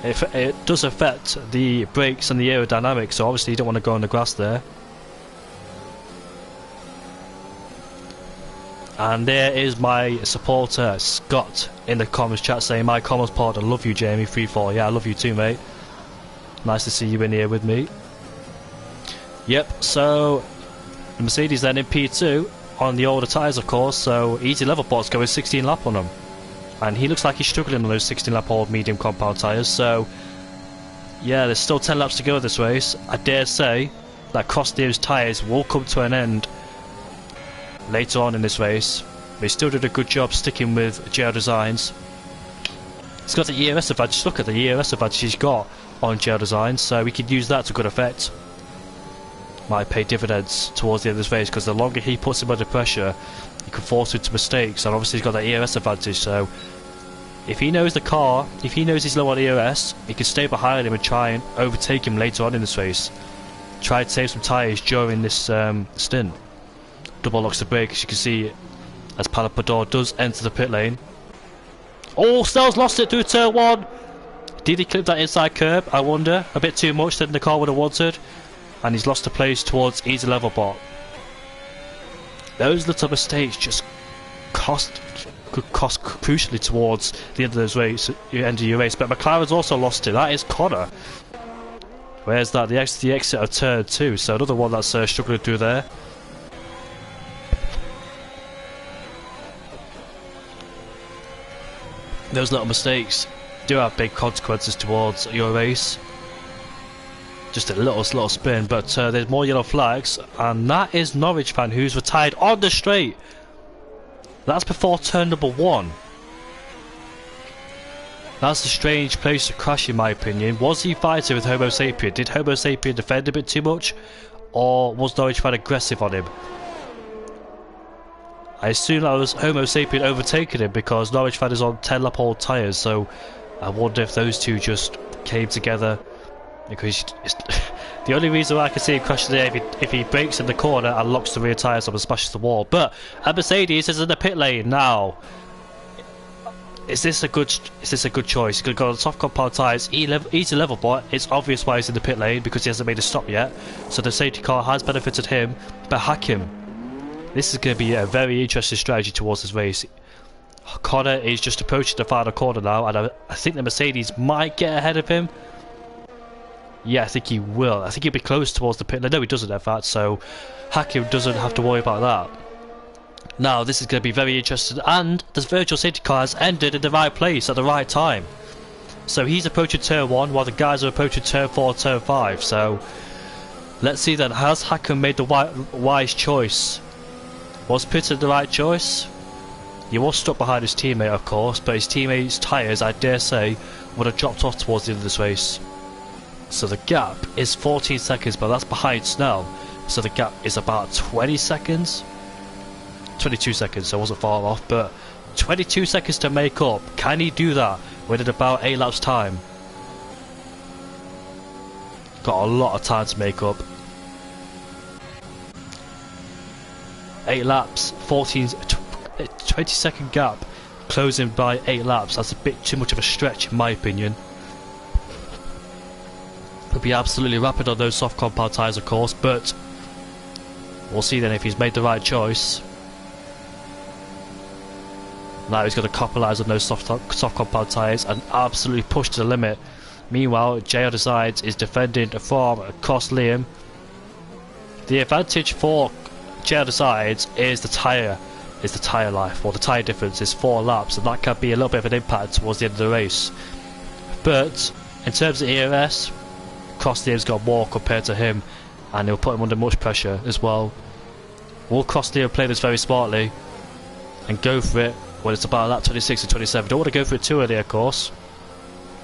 It does affect the brakes and the aerodynamics, so obviously you don't want to go on the grass there. And there is my supporter Scott in the comments chat saying, my comments partner, love you Jamie 34. Yeah, I love you too, mate. Nice to see you in here with me. Yep, so the Mercedes then in P2 on the older tyres of course, so Easy Level Bot's going 16 lap on them. And he looks like he's struggling on those 16 lap old medium compound tyres, so yeah, there's still 10 laps to go this race. I dare say that Cross Liam's tyres will come to an end later on in this race. But he still did a good job sticking with JR Designs. He's got the EOS advantage, look at the EOS advantage he's got on JR Designs, so we could use that to good effect. Might pay dividends towards the end of this race, because the longer he puts him under pressure, he can force him to mistakes, and obviously he's got that EOS advantage, so if he knows the car, if he knows he's low on EOS, he can stay behind him and try and overtake him later on in this race. Try to save some tyres during this stint. Double locks the brake, as you can see, as Palapador does enter the pit lane. Oh, Snell's lost it through turn 1. Did he clip that inside curb? I wonder. A bit too much than the car would have wanted. And he's lost the place towards Easy Level Bot. Those little mistakes just could cost crucially towards the end of those race, end of your race. But McLaren's also lost it. That is Connor. Where's that? The exit of turn 2. So another one that's struggling through there. Those little mistakes do have big consequences towards your race. Just a little spin, but there's more yellow flags, and that is Norwich fan who's retired on the straight. That's before turn number 1. That's a strange place to crash in my opinion. Was he fighting with Homo Sapien? Did Homo Sapien defend a bit too much, or was Norwich fan aggressive on him? I assume that was Homo Sapien overtaking him because Norwich fan is on 10 lap old tyres, so I wonder if those two just came together, because The only reason why I can see him crashing there if he breaks in the corner and locks the rear tyres up and smashes the wall. But a Mercedes is in the pit lane now. Is this a good choice? He's going to go on soft compound tyres, easy level, but it's obvious why he's in the pit lane because he hasn't made a stop yet. So the safety car has benefited him, but Hakim. This is going to be a very interesting strategy towards this race. Connor is just approaching the final corner now, and I think the Mercedes might get ahead of him. Yeah, I think he will. I think he'll be close towards the pit lane. No, he doesn't, in fact, so Hakim doesn't have to worry about that. Now, this is going to be very interesting, and the virtual safety car has ended in the right place at the right time. So he's approaching turn 1 while the guys are approaching turn 4 and turn 5. So let's see then, has Hakim made the wise choice? Was pitted the right choice? He was stuck behind his teammate, of course, but his teammate's tyres, I dare say, would have dropped off towards the end of this race. So the gap is 14 seconds, but that's behind Snell. So the gap is about 20 seconds. 22 seconds, so I wasn't far off, but 22 seconds to make up. Can he do that within about 8 laps time? Got a lot of time to make up. 8 laps, 20-second gap, closing by 8 laps. That's a bit too much of a stretch in my opinion. He'll be absolutely rapid on those soft compound tyres, of course, but we'll see then if he's made the right choice. Now he's going to capitalise on those soft compound tyres and absolutely push to the limit. Meanwhile, JR Decides is defending from across Liam. The advantage for JR Decides is the tyre life, or the tyre difference is 4 laps, and that can be a little bit of an impact towards the end of the race. But in terms of ERS, Cross Liam's got more compared to him, and he'll put him under much pressure as well. Will Cross Liam play this very smartly and go for it when it's about lap 26 and 27. Don't want to go for it too early, of course,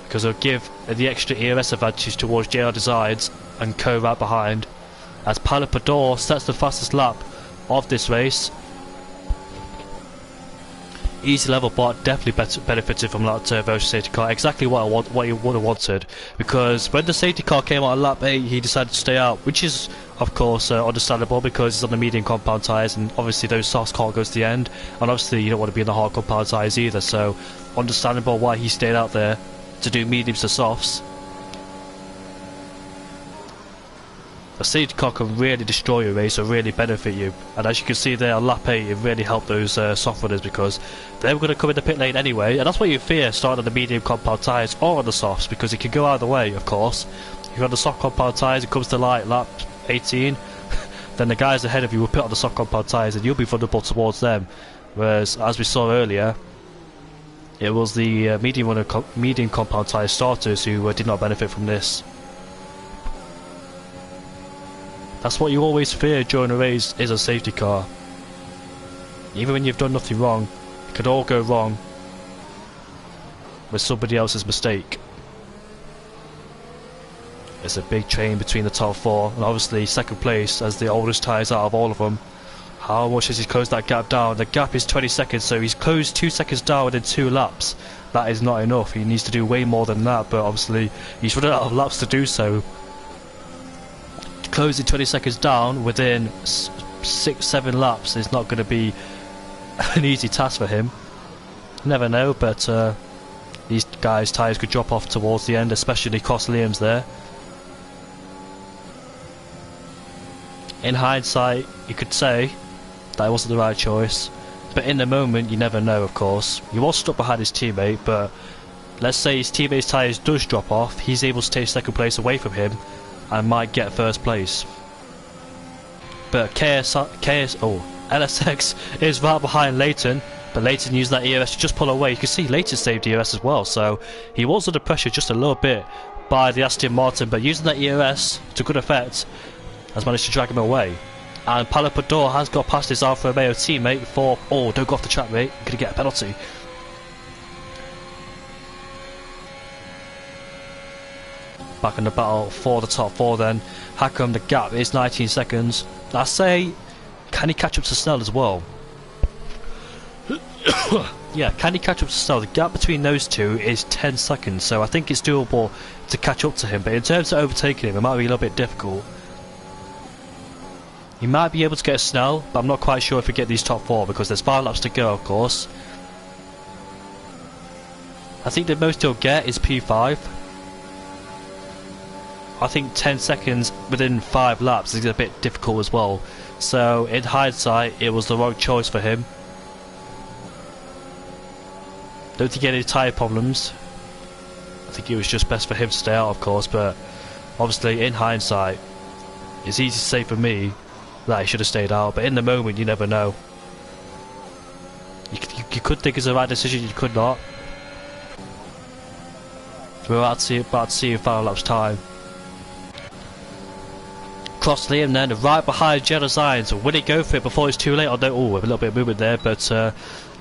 because it'll give the extra ERS advantage towards JR Decides and Co right behind, as Palapador sets the fastest lap of this race. Easy level bot definitely benefited from that virtual safety car. Exactly what he would have wanted, because when the safety car came out on lap 8, he decided to stay out, which is of course understandable because it's on the medium compound tyres, and obviously those softs can't go to the end, and obviously you don't want to be in the hard compound tyres either, so understandable why he stayed out there to do mediums to softs. A safety car can really destroy a race or really benefit you, and as you can see there on lap 8 it really helped those soft runners, because they were going to come in the pit lane anyway, and that's what you fear starting on the medium compound tyres or on the softs, because it can go either way of course. If you're on the soft compound tyres, it comes to like lap 18 then the guys ahead of you will pit on the soft compound tyres and you'll be vulnerable towards them, whereas as we saw earlier it was the medium compound tyre starters who did not benefit from this. That's what you always fear during a race, is a safety car. Even when you've done nothing wrong, it could all go wrong with somebody else's mistake. There's a big train between the top 4, and obviously second place as the oldest tyres out of all of them. How much has he closed that gap down? The gap is 20 seconds, so he's closed 2 seconds down within 2 laps. That is not enough, he needs to do way more than that, but obviously he's running out of laps to do so. Closing 20 seconds down within 6-7 laps is not going to be an easy task for him. Never know, but these guys' tyres could drop off towards the end, especially Cross Liam's there. In hindsight, you could say that it wasn't the right choice, but in the moment you never know, of course. He was stuck behind his teammate, but let's say his teammate's tyres does drop off, he's able to take second place away from him and might get first place. But LSX is right behind Leighton, but Leighton used that ERS to just pull away. You can see Leighton saved ERS as well, so he was under pressure just a little bit by the Aston Martin, but using that ERS to good effect has managed to drag him away. And Palapador has got past his Alfa Romeo teammate for, oh, don't go off the track mate, you're going to get a penalty. Back in the battle for the top 4 then. Hakim, the gap is 19 seconds. I say, can he catch up to Snell as well? Yeah, can he catch up to Snell? The gap between those two is 10 seconds, so I think it's doable to catch up to him. But in terms of overtaking him, it might be a little bit difficult. He might be able to get a Snell, but I'm not quite sure if we get these top 4 because there's 5 laps to go, of course. I think the most he'll get is P5. I think 10 seconds within 5 laps is a bit difficult as well. So in hindsight, it was the wrong choice for him. Don't think he had any tyre problems. I think it was just best for him to stay out, of course, but obviously in hindsight, it's easy to say for me that he should have stayed out, but in the moment you never know. You could think it's the right decision, you could not. We're about to see in 5 laps time. Cross Liam then, right behind Genosine, so will he go for it before it's too late? Oh no, a little bit of movement there, but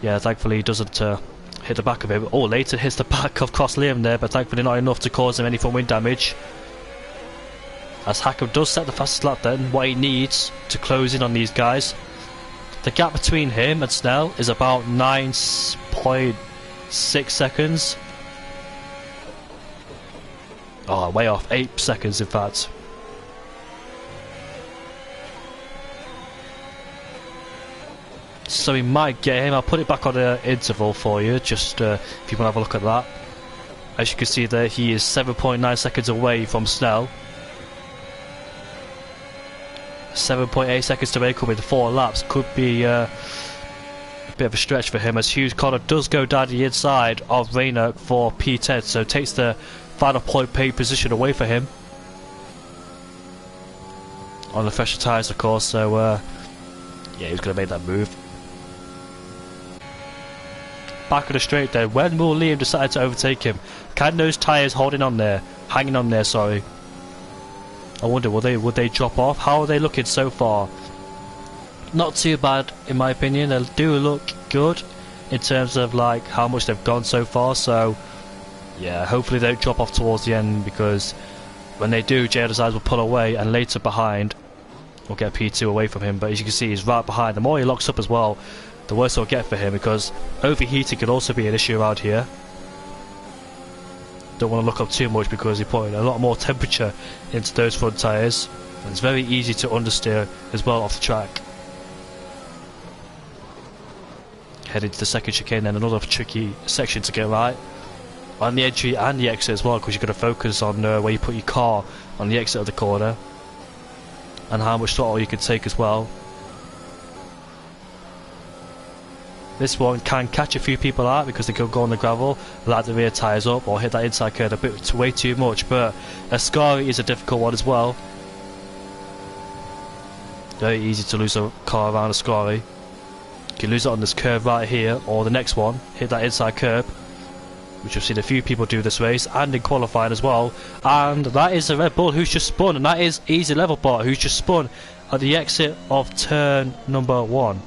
yeah, thankfully he doesn't hit the back of him. Oh, later hits the back of Cross Liam there, but thankfully not enough to cause him any front wing damage. As Hackam does set the fastest lap then, what he needs to close in on these guys. The gap between him and Snell is about 9.6 seconds. Oh, way off, 8 seconds in fact. So he might get him. I'll put it back on the interval for you, just if you want to have a look at that. As you can see there, he is 7.9 seconds away from Snell. 7.8 seconds to make up with 4 laps. Could be a bit of a stretch for him, as Hughes Connor does go down the inside of Rayner for P10, so takes the final point pay position away for him. On the fresher tyres, of course, so yeah, he's going to make that move. Back of the straight then, when will Liam decide to overtake him? Can those tyres hanging on there, sorry. I wonder, would they drop off? How are they looking so far? Not too bad in my opinion. They do look good in terms of like how much they've gone so far, so yeah, hopefully they don't drop off towards the end, because when they do, Genosine will pull away and later behind will get P2 away from him. But as you can see, he's right behind. The more he locks up as well, the worse it'll get for him, because overheating can also be an issue around here. Don't want to look up too much because you're putting a lot more temperature into those front tyres, and it's very easy to understeer as well off the track. Heading to the second chicane, then another tricky section to get right on the entry and the exit as well, because you've got to focus on where you put your car on the exit of the corner and how much throttle you can take as well. This one can catch a few people out because they could go on the gravel, light the rear tyres up, or hit that inside curve a bit way too much. But Ascari is a difficult one as well. Very easy to lose a car around Ascari. You can lose it on this curve right here, or the next one, hit that inside curb, which I've seen a few people do this race and in qualifying as well. And that is a Red Bull who's just spun, and that is Easy Levelbot who's just spun at the exit of turn number 1.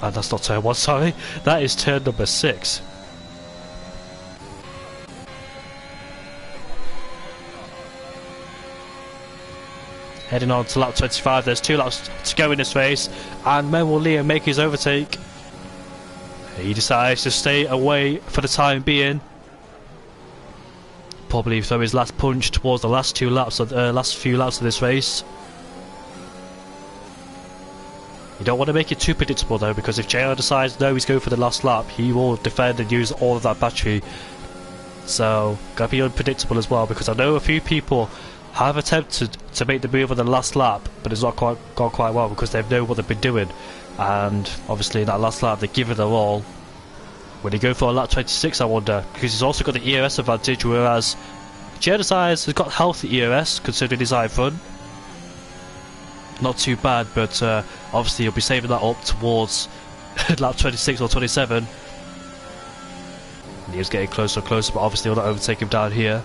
And that's not turn 1, sorry, that is turn number 6. Heading on to lap 25, there's 2 laps to go in this race, and when will Liam make his overtake? He decides to stay away for the time being. Probably throw his last punch towards the last few laps of this race. You don't want to make it too predictable though, because if JR decides no, he's going for the last lap, he will defend and use all of that battery. So gotta be unpredictable as well, because I know a few people have attempted to make the move on the last lap, but it's not gone quite well because they know what they've been doing, and obviously in that last lap they give it their all. When you go for a lap 26, I wonder, because he's also got the ERS advantage, whereas Genosine has got healthy ERS considering his high front. Not too bad, but obviously he'll be saving that up towards lap 26 or 27. And he was getting closer and closer, but obviously he'll not overtake him down here.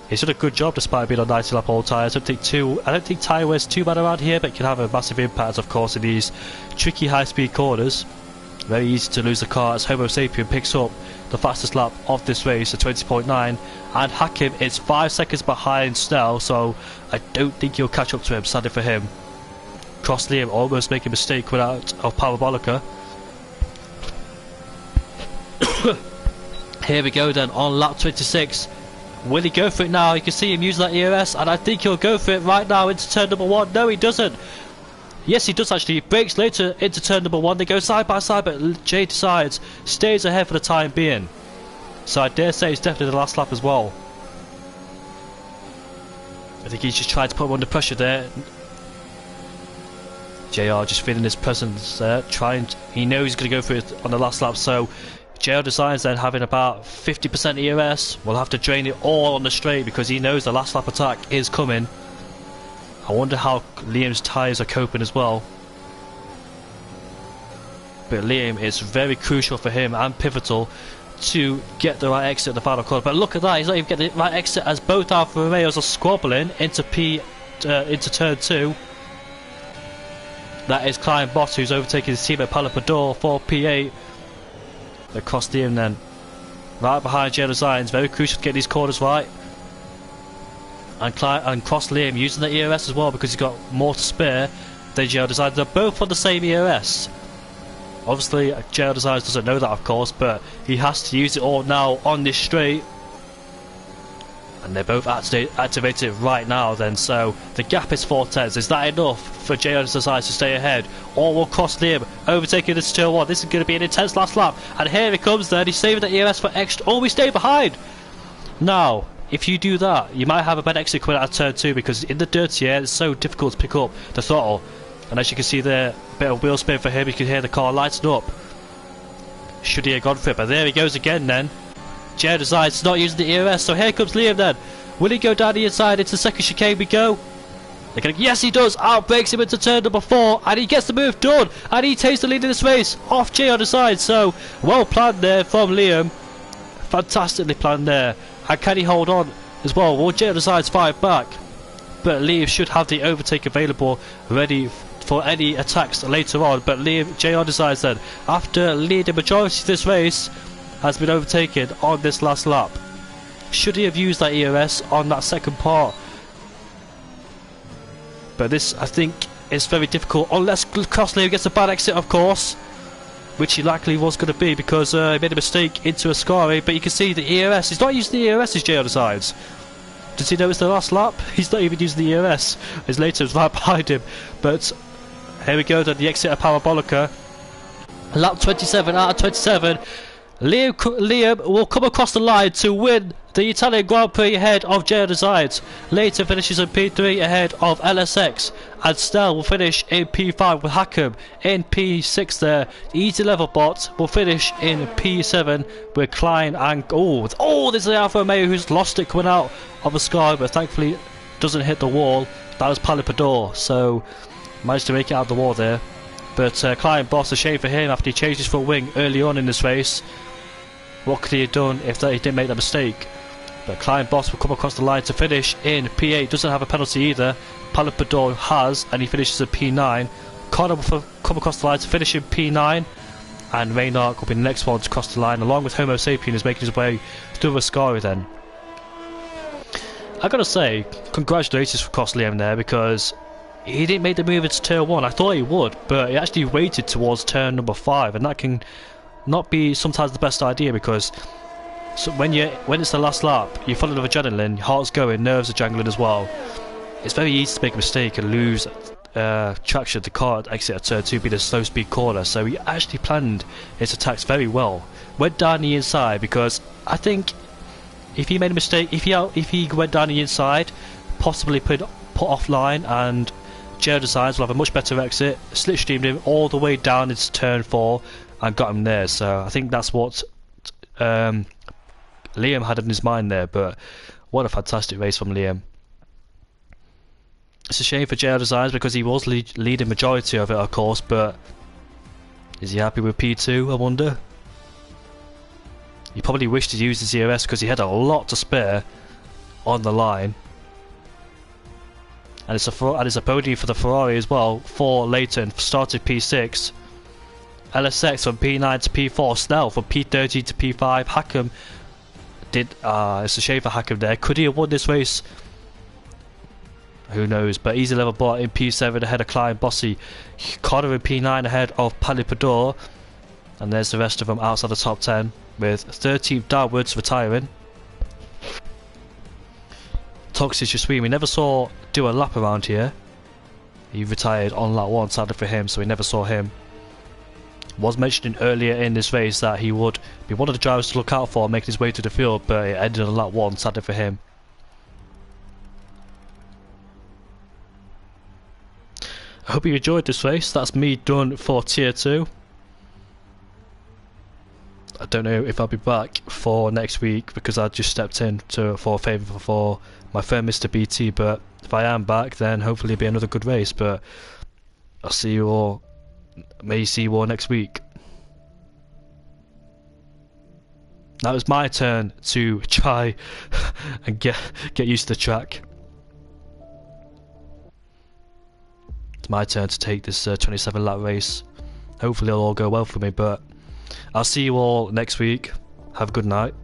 He's done a good job despite being on 90 lap old tyres. I don't think tyre wear's too bad around here, but it can have a massive impact of course in these tricky high speed corners. Very easy to lose the car as Homo Sapien picks up the fastest lap of this race at 20.9, and Hakim is 5 seconds behind Snell, so I don't think he'll catch up to him, sadly for him. Cross Liam almost making a mistake without of Parabolica. Here we go then on lap 26. Will he go for it now? You can see him use that ERS, and I think he'll go for it right now into turn number 1. No, he doesn't. Yes, he does actually. He brakes later into turn number 1. They go side by side, but Jay decides, stays ahead for the time being. So I dare say it's definitely the last lap as well. I think he's just trying to put him under pressure there. JR just feeling his presence there, he knows he's going to go for it on the last lap, so JR decides then, having about 50% ERS, will have to drain it all on the straight because he knows the last lap attack is coming. I wonder how Liam's tyres are coping as well. But Liam, it's very crucial for him and pivotal to get the right exit at the final corner. But look at that, he's not even getting the right exit as both Alfa Romeos are squabbling into turn 2. That is Klein Boss, who's overtaking his team at Palapador for P8. Across Liam then, right behind Jay Designs. Very crucial to get these corners right. And cross Liam using the ERS as well because he's got more to spare than Jay Designs. They're both on the same ERS. Obviously, Jay Designs doesn't know that, of course, but he has to use it all now on this straight. And they're both activated right now then, so the gap is 4/10. Is that enough for Jay Designs to stay ahead? Or will cross Liam, overtaking this turn 1? This is going to be an intense last lap. And here he comes then, he's saving the ERS for extra. Oh, we stay behind! Now, if you do that, you might have a bad exit coming out of turn 2 because in the dirty air, it's so difficult to pick up the throttle. And as you can see there, a bit of wheel spin for him, you can hear the car lighting up. Should he have gone for it? But there he goes again then. Jay decides not using the ERS, so here comes Liam then. Will he go down the inside into the second chicane? We go. Yes, he does. Outbrakes him into turn number 4, and he gets the move done, and he takes the lead in this race off Jay on the side. So well planned there from Liam. Fantastically planned there. And can he hold on as well? Well, Jay on the side's fight back, but Liam should have the overtake available, ready for any attacks later on. But Jay on the side then, after leading majority of this race, has been overtaken on this last lap. Should he have used that ERS on that second part? But this, I think, is very difficult unless Liam gets a bad exit, of course, which he likely was going to be because he made a mistake into Ascari. But you can see the ERS, he's not using the ERS as Jay decides. Does he know it's the last lap? He's not even using the ERS. His later is right behind him. But here we go then, the exit of Parabolica. Lap 27 out of 27. Liam will come across the line to win the Italian Grand Prix ahead of Jay Designs. Later finishes in P3 ahead of LSX, and Snell will finish in P5 with Hackham in P6 there. Easy Level Bot will finish in P7 with Klein and there's the Alfa Romeo who's lost it coming out of a sky, but thankfully doesn't hit the wall. That was Palapador, so managed to make it out of the wall there. But Klein Boss, a shame for him after he changed his front wing early on in this race. What could he have done if he didn't make that mistake? But Klein Boss will come across the line to finish in P8. Doesn't have a penalty either. Palapador has, and he finishes at P9. Connor will come across the line to finish in P9. And Reynard will be the next one to cross the line, along with Homo Sapien, who's making his way through Ascari then. I gotta say, congratulations for Cross Liam there, because he didn't make the move into turn 1. I thought he would, but he actually waited towards turn number 5, and that can not be sometimes the best idea, because when it's the last lap, you're full of adrenaline, your heart's going, nerves are jangling as well. It's very easy to make a mistake and lose traction. The car exit at turn 2 being a slow speed corner, so he actually planned his attacks very well. Went down the inside, because I think if he made a mistake, if he went down the inside, possibly put offline, and Jay Designs will have a much better exit, slipstreamed him all the way down into turn 4 and got him there. So I think that's what Liam had in his mind there. But what a fantastic race from Liam. It's a shame for Jay Designs because he was leading majority of it, of course, but is he happy with P2, I wonder? He probably wished to use his ERS because he had a lot to spare on the line. And it's a podium for the Ferrari as well. 4 later and started P6. LSX from P9 to P4. Snell from P30 to P5. Hackham did. It's a shame for Hackham there. Could he have won this race? Who knows? But Easy Level Bot in P7 ahead of Klein Bossy. Connor in P9 ahead of Palapador. And there's the rest of them outside the top 10. with 13th downwards retiring. Toxic Yasui, we never saw do a lap around here. He retired on lap 1, sadly for him, so we never saw him. Was mentioning earlier in this race that he would be one of the drivers to look out for making his way to the field, but it ended on lap 1, sadly for him. I hope you enjoyed this race. That's me done for tier 2. I don't know if I'll be back for next week because I just stepped in for a favour for my friend Mr. BT, but if I am back then hopefully it'll be another good race, but I'll see you all, may see you all next week. Now it's my turn to try and get used to the track. It's my turn to take this 27 lap race. Hopefully it'll all go well for me, but I'll see you all next week. Have a good night.